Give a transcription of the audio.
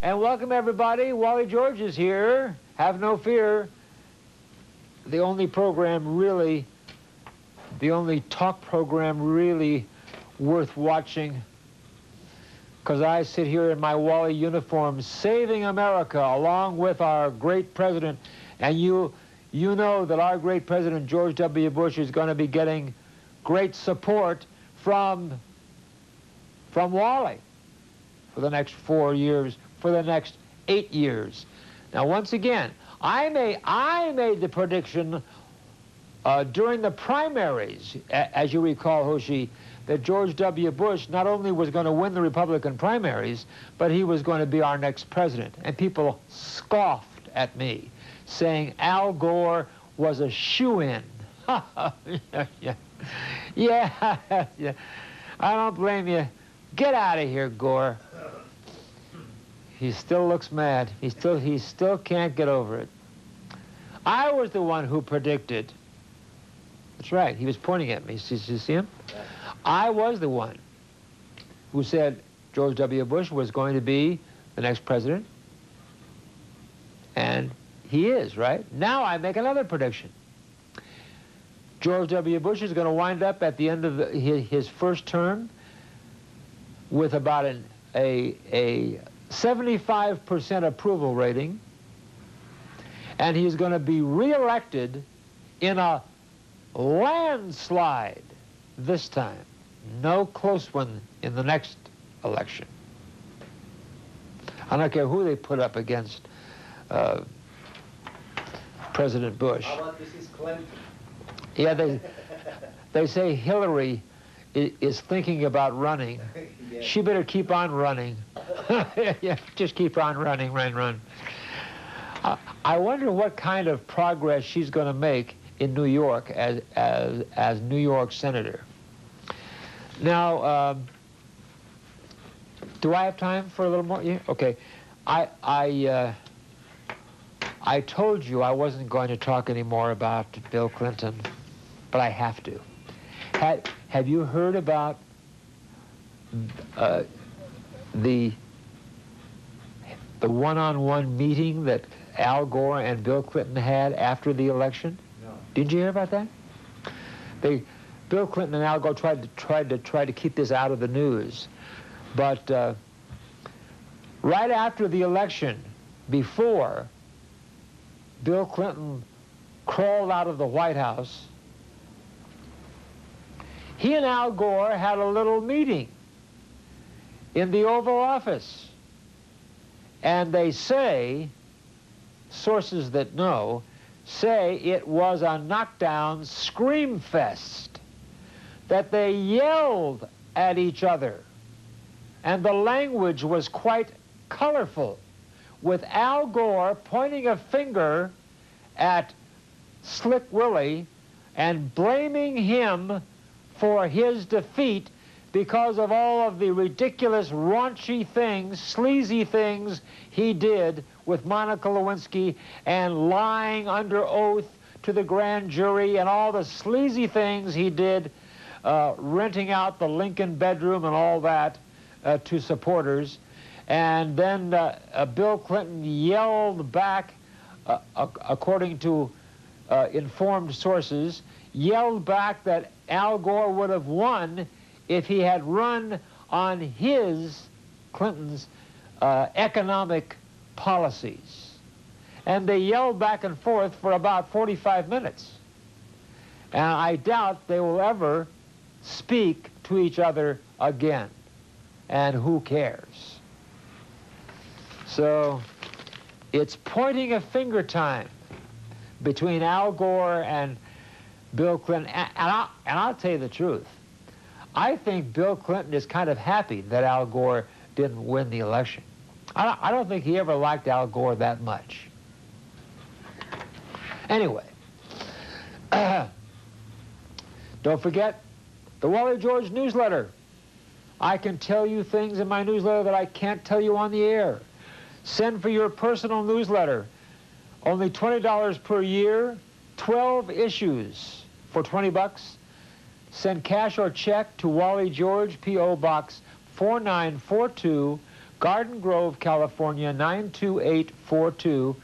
And welcome everybody. Wally George is here. Have no fear. The only talk program really worth watching, because I sit here in my Wally uniform saving America along with our great president. And you know that our great president, George W. Bush, is going to be getting great support from Wally for the next 4 years, for the next 8 years. Now, once again, I made the prediction during the primaries, as you recall, Hoshi, that George W. Bush not only was going to win the Republican primaries, but he was going to be our next president. And people scoffed at me, saying Al Gore was a shoo-in. Yeah. I don't blame you. Get out of here, Gore. He still looks mad. He still can't get over it. I was the one who predicted. That's right. He was pointing at me. Did you see him? I was the one who said George W. Bush was going to be the next president. And he is, right? Now I make another prediction. George W. Bush is going to wind up at the end of his first term with about a 75% approval rating, and he's going to be reelected in a landslide this time. No close one in the next election. I don't care who they put up against President Bush. How about Mrs. Clinton? Yeah, they say Hillary is thinking about running. Yes. She better keep on running. Yeah, just keep on running, run. I wonder what kind of progress she's going to make in New York as New York senator. Now, do I have time for a little more? Yeah? Okay. I told you I wasn't going to talk anymore about Bill Clinton, but I have to. Have you heard about the one-on-one meeting that Al Gore and Bill Clinton had after the election? No. Did you hear about that? Bill Clinton and Al Gore tried to keep this out of the news, but right after the election, before Bill Clinton crawled out of the White House, he and Al Gore had a little meeting in the Oval Office. And they say, sources that know, say it was a knockdown scream fest, that they yelled at each other. And the language was quite colorful, with Al Gore pointing a finger at Slick Willie and blaming him for his defeat because of all of the ridiculous, raunchy things, sleazy things he did with Monica Lewinsky and lying under oath to the grand jury and all the sleazy things he did, renting out the Lincoln bedroom and all that to supporters. And then Bill Clinton yelled back, according to informed sources, yelled back that Al Gore would have won if he had run on Clinton's economic policies. And they yelled back and forth for about 45 minutes. And I doubt they will ever speak to each other again. And who cares? So it's pointing a finger time between Al Gore and Bill Clinton. And I'll tell you the truth. I think Bill Clinton is kind of happy that Al Gore didn't win the election. I don't think he ever liked Al Gore that much. Anyway, don't forget the Wally George newsletter. I can tell you things in my newsletter that I can't tell you on the air. Send for your personal newsletter. Only $20 per year, 12 issues for 20 bucks. Send cash or check to Wally George, P.O. Box 4942, Garden Grove, California, 92842.